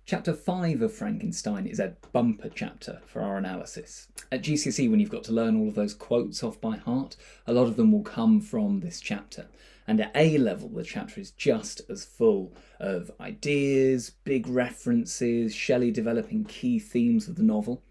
Chapter 5 of Frankenstein is a bumper chapter for our analysis. At GCSE, when you've got to learn all of those quotes off by heart, a lot of them will come from this chapter. And at A level, the chapter is just as full of ideas, big references, Shelley developing key themes of the novel.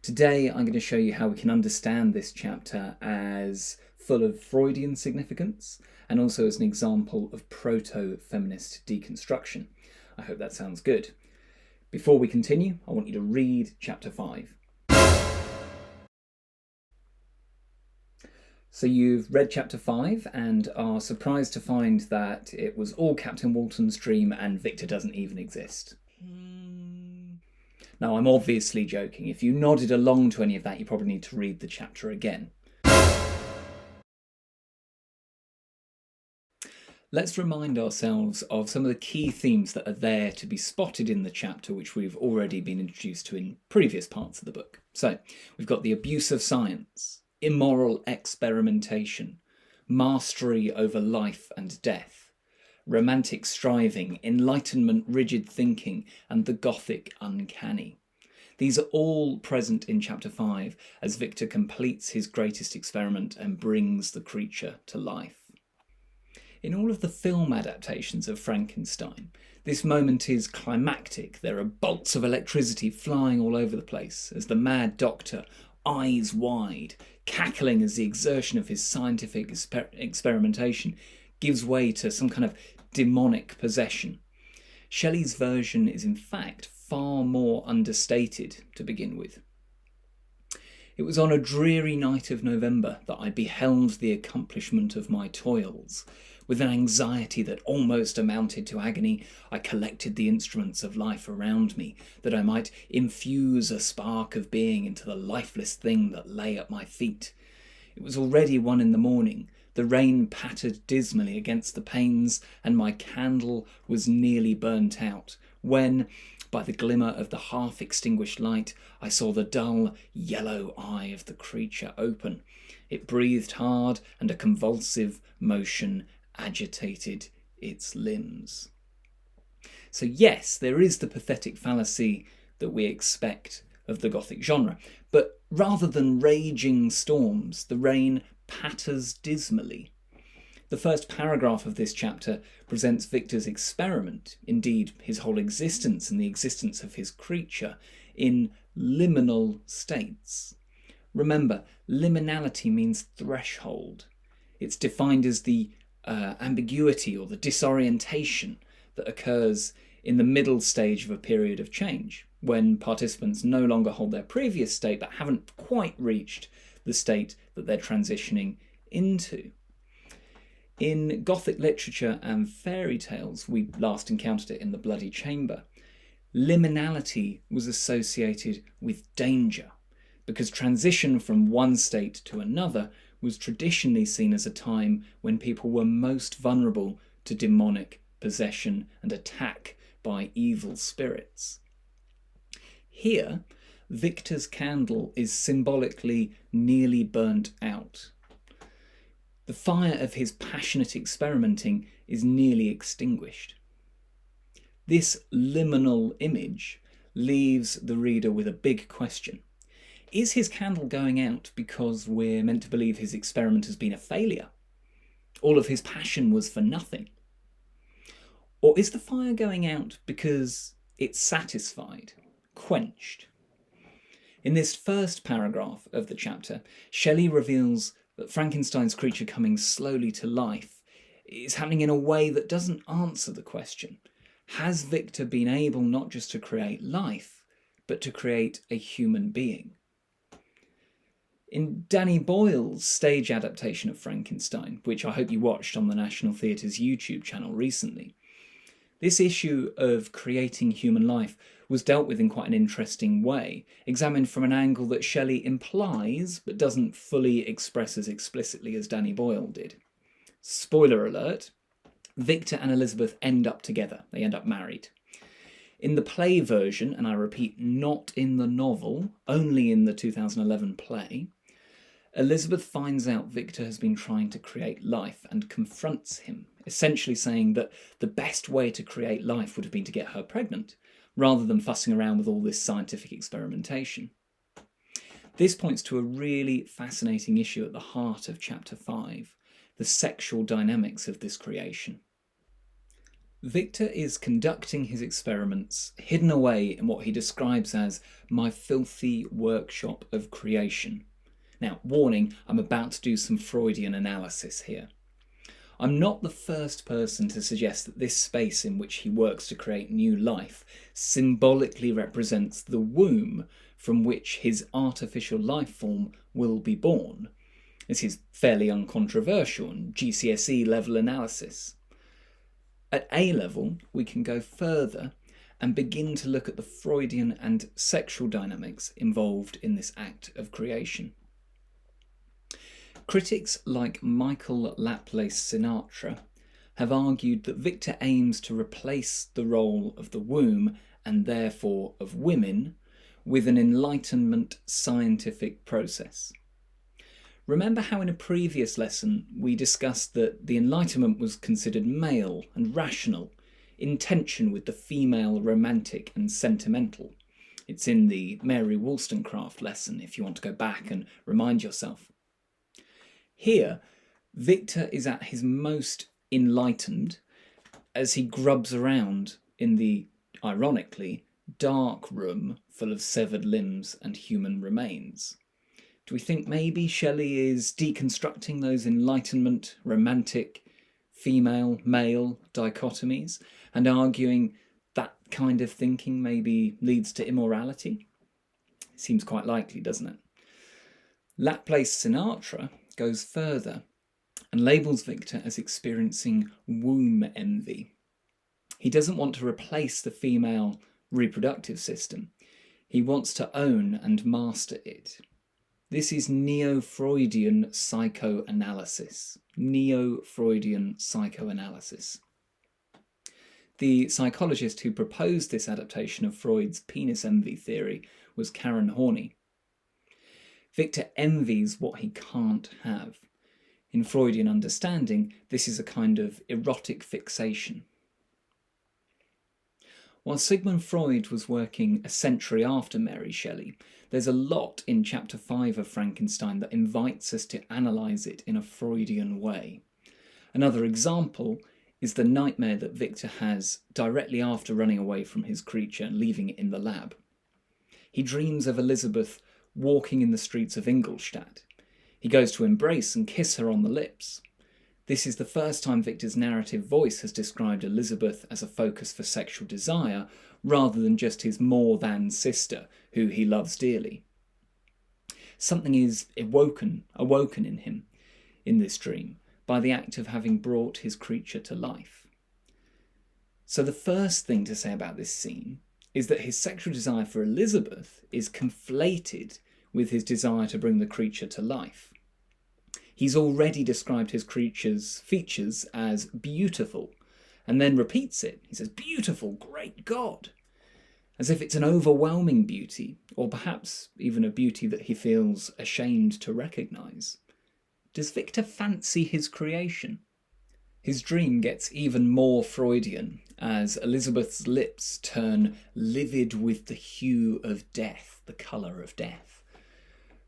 Today, I'm going to show you how we can understand this chapter as full of Freudian significance and also as an example of proto-feminist deconstruction. I hope that sounds good. Before we continue, I want you to read chapter 5. So you've read chapter 5 and are surprised to find that it was all Captain Walton's dream and Victor doesn't even exist. Now, I'm obviously joking. If you nodded along to any of that, you probably need to read the chapter again. Let's remind ourselves of some of the key themes that are there to be spotted in the chapter, which we've already been introduced to in previous parts of the book. So, we've got the abuse of science, immoral experimentation, mastery over life and death, romantic striving, enlightenment, rigid thinking, and the Gothic uncanny. These are all present in chapter 5 as Victor completes his greatest experiment and brings the creature to life. In all of the film adaptations of Frankenstein, this moment is climactic. There are bolts of electricity flying all over the place as the mad doctor, eyes wide, cackling as the exertion of his scientific experimentation gives way to some kind of demonic possession. Shelley's version is in fact far more understated to begin with. It was on a dreary night of November that I beheld the accomplishment of my toils. With an anxiety that almost amounted to agony, I collected the instruments of life around me, that I might infuse a spark of being into the lifeless thing that lay at my feet. It was already 1 a.m. The rain pattered dismally against the panes, and my candle was nearly burnt out, when, by the glimmer of the half-extinguished light, I saw the dull, yellow eye of the creature open. It breathed hard, and a convulsive motion agitated its limbs. So yes, there is the pathetic fallacy that we expect of the Gothic genre, but rather than raging storms, the rain patters dismally. The first paragraph of this chapter presents Victor's experiment, indeed his whole existence and the existence of his creature, in liminal states. Remember, liminality means threshold. It's defined as the ambiguity or the disorientation that occurs in the middle stage of a period of change, when participants no longer hold their previous state but haven't quite reached the state that they're transitioning into. In Gothic literature and fairy tales, we last encountered it in The Bloody Chamber, liminality was associated with danger, because transition from one state to another was traditionally seen as a time when people were most vulnerable to demonic possession and attack by evil spirits. Here, Victor's candle is symbolically nearly burnt out. The fire of his passionate experimenting is nearly extinguished. This liminal image leaves the reader with a big question. Is his candle going out because we're meant to believe his experiment has been a failure? All of his passion was for nothing? Or is the fire going out because it's satisfied, quenched? In this first paragraph of the chapter, Shelley reveals that Frankenstein's creature coming slowly to life is happening in a way that doesn't answer the question. Has Victor been able not just to create life, but to create a human being? In Danny Boyle's stage adaptation of Frankenstein, which I hope you watched on the National Theatre's YouTube channel recently, this issue of creating human life was dealt with in quite an interesting way, examined from an angle that Shelley implies but doesn't fully express as explicitly as Danny Boyle did. Spoiler alert, Victor and Elizabeth end up together, they end up married. In the play version, and I repeat, not in the novel, only in the 2011 play, Elizabeth finds out Victor has been trying to create life and confronts him, essentially saying that the best way to create life would have been to get her pregnant, rather than fussing around with all this scientific experimentation. This points to a really fascinating issue at the heart of Chapter 5, the sexual dynamics of this creation. Victor is conducting his experiments hidden away in what he describes as my filthy workshop of creation. Now, warning, I'm about to do some Freudian analysis here. I'm not the first person to suggest that this space in which he works to create new life symbolically represents the womb from which his artificial life form will be born. This is fairly uncontroversial and GCSE level analysis. At A level, we can go further and begin to look at the Freudian and sexual dynamics involved in this act of creation. Critics like Michael Laplace Sinatra have argued that Victor aims to replace the role of the womb, and therefore of women, with an Enlightenment scientific process. Remember how in a previous lesson we discussed that the Enlightenment was considered male and rational, in tension with the female romantic and sentimental. It's in the Mary Wollstonecraft lesson if you want to go back and remind yourself. Here, Victor is at his most enlightened as he grubs around in the, ironically, dark room full of severed limbs and human remains. Do we think maybe Shelley is deconstructing those Enlightenment, romantic, female-male dichotomies and arguing that kind of thinking maybe leads to immorality? Seems quite likely, doesn't it? Laplace Sinatra goes further and labels Victor as experiencing womb envy. He doesn't want to replace the female reproductive system. He wants to own and master it. This is neo-Freudian psychoanalysis. Neo-Freudian psychoanalysis. The psychologist who proposed this adaptation of Freud's penis envy theory was Karen Horney. Victor envies what he can't have. In Freudian understanding, this is a kind of erotic fixation. While Sigmund Freud was working a century after Mary Shelley, there's a lot in Chapter 5 of Frankenstein that invites us to analyse it in a Freudian way. Another example is the nightmare that Victor has directly after running away from his creature and leaving it in the lab. He dreams of Elizabeth walking in the streets of Ingolstadt. He goes to embrace and kiss her on the lips. This is the first time Victor's narrative voice has described Elizabeth as a focus for sexual desire, rather than just his more-than sister, who he loves dearly. Something is awoken in him, in this dream, by the act of having brought his creature to life. So the first thing to say about this scene is that his sexual desire for Elizabeth is conflated with his desire to bring the creature to life. He's already described his creature's features as beautiful, and then repeats it. He says, beautiful, great God, as if it's an overwhelming beauty, or perhaps even a beauty that he feels ashamed to recognise. Does Victor fancy his creation? His dream gets even more Freudian as Elizabeth's lips turn livid with the hue of death, the colour of death.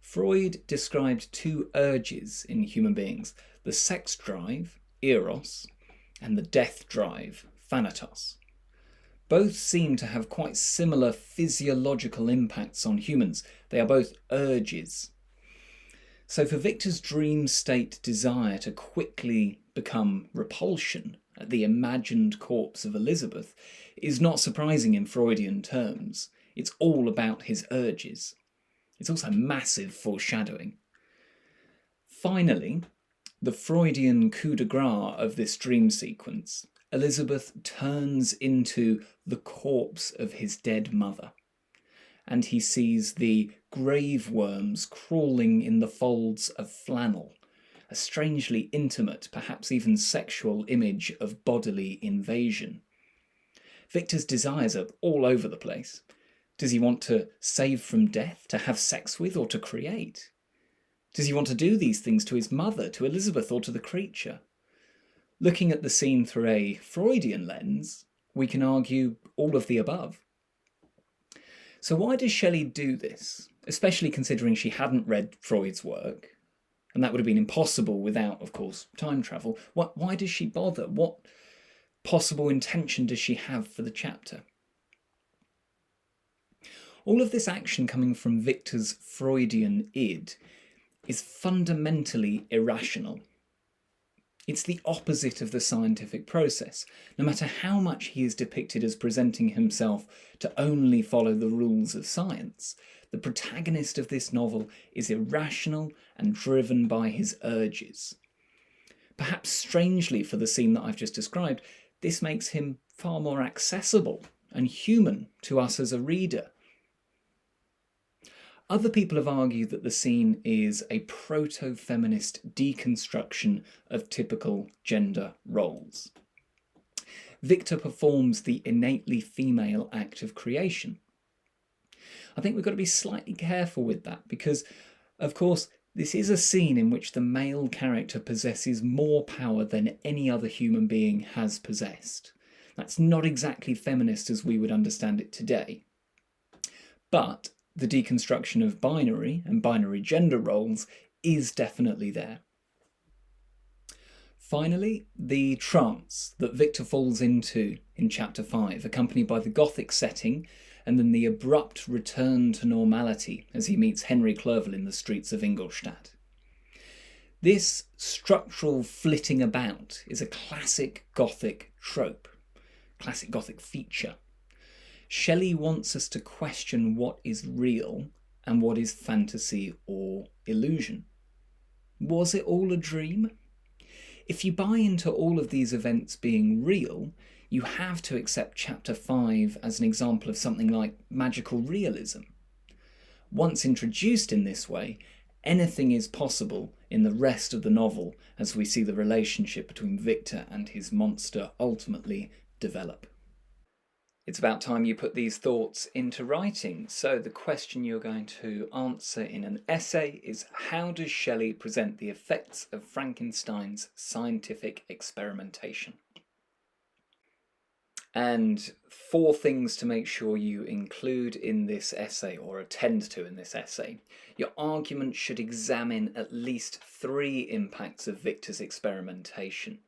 Freud described two urges in human beings, the sex drive, eros, and the death drive, thanatos. Both seem to have quite similar physiological impacts on humans. They are both urges. So for Victor's dream state desire to quickly become repulsion at the imagined corpse of Elizabeth is not surprising in Freudian terms. It's all about his urges. It's also massive foreshadowing. Finally, the Freudian coup de grace of this dream sequence, Elizabeth turns into the corpse of his dead mother, and he sees the grave worms crawling in the folds of flannel, a strangely intimate, perhaps even sexual image of bodily invasion. Victor's desires are all over the place. Does he want to save from death, to have sex with, or to create? Does he want to do these things to his mother, to Elizabeth, or to the creature? Looking at the scene through a Freudian lens, we can argue all of the above. So why does Shelley do this, especially considering she hadn't read Freud's work, and that would have been impossible without, of course, time travel? Why does she bother? What possible intention does she have for the chapter? All of this action coming from Victor's Freudian id is fundamentally irrational. It's the opposite of the scientific process. No matter how much he is depicted as presenting himself to only follow the rules of science, the protagonist of this novel is irrational and driven by his urges. Perhaps strangely for the scene that I've just described, this makes him far more accessible and human to us as a reader. Other people have argued that the scene is a proto-feminist deconstruction of typical gender roles. Victor performs the innately female act of creation. I think we've got to be slightly careful with that because, of course, this is a scene in which the male character possesses more power than any other human being has possessed. That's not exactly feminist as we would understand it today. But the deconstruction of binary and binary gender roles is definitely there. Finally, the trance that Victor falls into in chapter 5, accompanied by the Gothic setting and then the abrupt return to normality as he meets Henry Clerval in the streets of Ingolstadt. This structural flitting about is a classic Gothic trope, classic Gothic feature. Shelley wants us to question what is real and what is fantasy or illusion. Was it all a dream? If you buy into all of these events being real, you have to accept chapter 5 as an example of something like magical realism. Once introduced in this way, anything is possible in the rest of the novel as we see the relationship between Victor and his monster ultimately develop. It's about time you put these thoughts into writing. So the question you're going to answer in an essay is, how does Shelley present the effects of Frankenstein's scientific experimentation? And 4 things to make sure you include in this essay, or attend to in this essay. Your argument should examine at least 3 impacts of Victor's experimentation.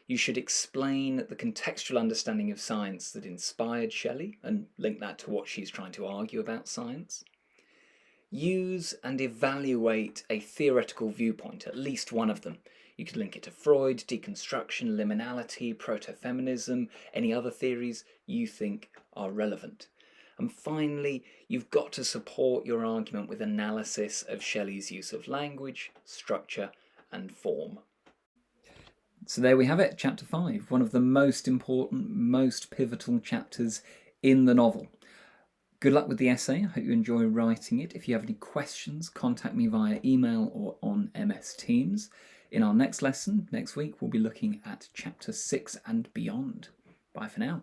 You should explain the contextual understanding of science that inspired Shelley and link that to what she's trying to argue about science. Use and evaluate a theoretical viewpoint, at least one of them. You could link it to Freud, deconstruction, liminality, proto-feminism, any other theories you think are relevant. And finally, you've got to support your argument with analysis of Shelley's use of language, structure, and form. So there we have it, chapter 5, one of the most important, most pivotal chapters in the novel. Good luck with the essay. I hope you enjoy writing it. If you have any questions, contact me via email or on MS Teams. In our next lesson, next week, we'll be looking at chapter 6 and beyond. Bye for now.